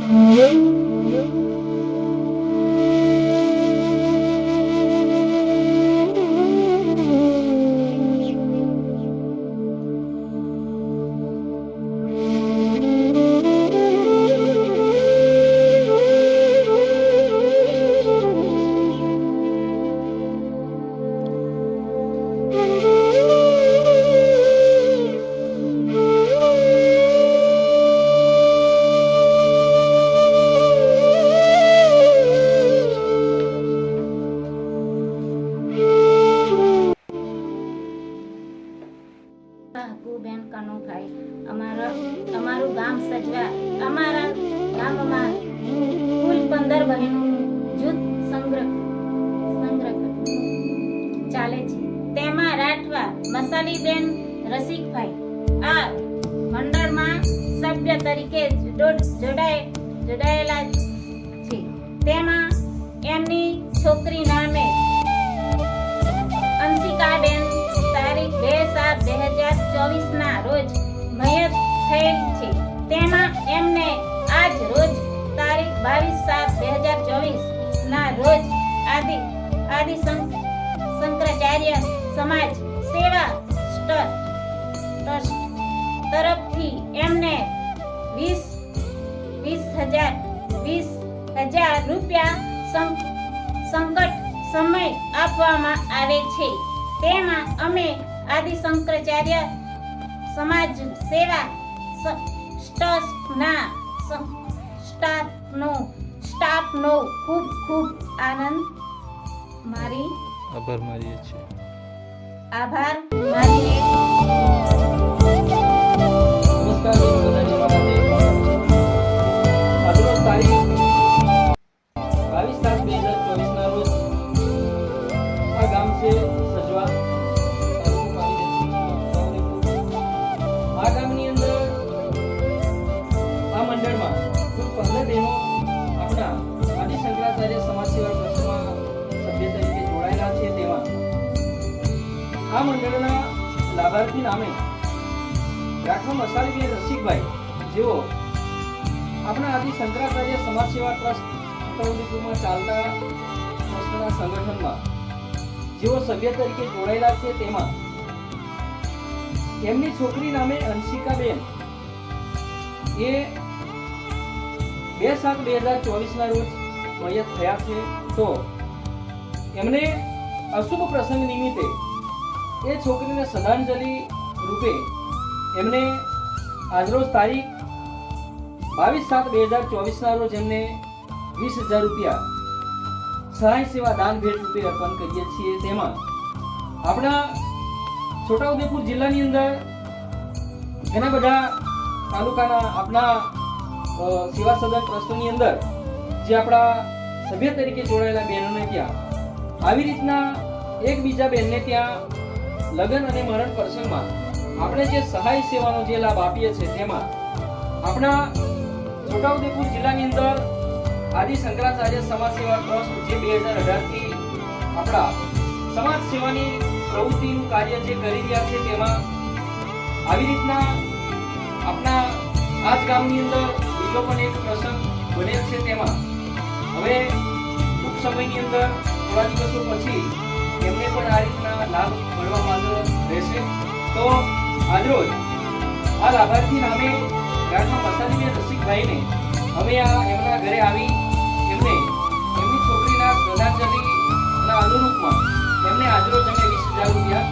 હકુબેન કનુભાઈ અમારું ગામ સજવા અમારા ગામમાં કુલ 15 બહેનોનું જૂથ સંગ્રહ ચાલે છે। તેમાં રાઠવા મસાલીબેન રસિકભાઈ આ મંડળમાં સભ્ય તરીકે જોડાયેલા છે। તેમાં એમની છોકરી નામે અંશિકાબેન તારીખ 2/7/2024 ના રોજ મયત થયેલ છે। તેમાં એમને આજ રોજ તારીખ 22/7/2024 ના રોજ આદિ શંકરાચાર્ય સમાજ સેવા ટ્રસ્ટ તરફથી એમને 20,000 રૂપિયા સંકટ સમય આપવામાં આવે છે। તેમાં અમે આદિ શંકરાચાર્ય સમાજ સેવા ટ્રસ્ટના સ્ટાફનો ખૂબ આભાર માનીએ છીએ। આ મંડળના લાભાર્થી નામે રાઠવા મસાલીબેન રસિકભાઈ જેઓ આપણા આદિ શંકરાચાર્ય સમાજ સેવા ટ્રસ્ટ છોટાઉદેપુરમાં ચાલતા ટ્રસ્ટના સંગઠનમાં જેઓ સભ્ય તરીકે જોડાયેલા છે, તેમાં એમની છોકરી નામે અંશિકાબેન એ 2/7/2024 ના રોજ મયત થયા છે। તો એમને અશુભ પ્રસંગ નિમિત્તે એ છોકરીને શ્રદ્ધાંજલિ રૂપે એમને આજરોજ તારીખ 22/7/2024 ના રોજ એમને 20,000 રૂપિયા સહાય સેવા દાન ભેટ રૂપે અર્પણ કરીએ છીએ। તેમાં આપણા છોટાઉદેપુર જિલ્લાની અંદર ઘણા બધા તાલુકાના આપણા સેવા સદન ટ્રસ્ટોની અંદર જે આપણા સભ્ય તરીકે જોડાયેલા બહેનોને ત્યાં આવી રીતના એકબીજા બહેનને ત્યાં લગ્ન અને મરણ પ્રસંગમાં આપણે જે સહાય સેવાનો જે લાભ આપીએ છીએ, તેમાં આપણા છોટાઉદેપુર જિલ્લાની અંદર આદિ શંકરાચાર્ય સમાજ સેવા ટ્રસ્ટ જે 2018 થી આપણા સમાજ સેવાની પ્રવૃત્તિનું કાર્ય જે કરી રહ્યા છે, તેમાં આવી રીતના આપણા આજ ગામની અંદર બીજો પણ એક પ્રસંગ બનેલ છે। તેમાં હવે ટૂંક સમયની અંદર થોડા દિવસો પછી એમને પણ આ રીતના લાભ મળવા માંગ રહેશે। તો આજરોજ આ લાભાર્થી નામે રાઠવા મસાલીબેન રસિકભાઈને અમે એમના ઘરે આવી એમની છોકરીના શ્રદ્ધાંજલિના અનુરૂપમાં એમને આજરોજ અમે 20,000 રૂપિયા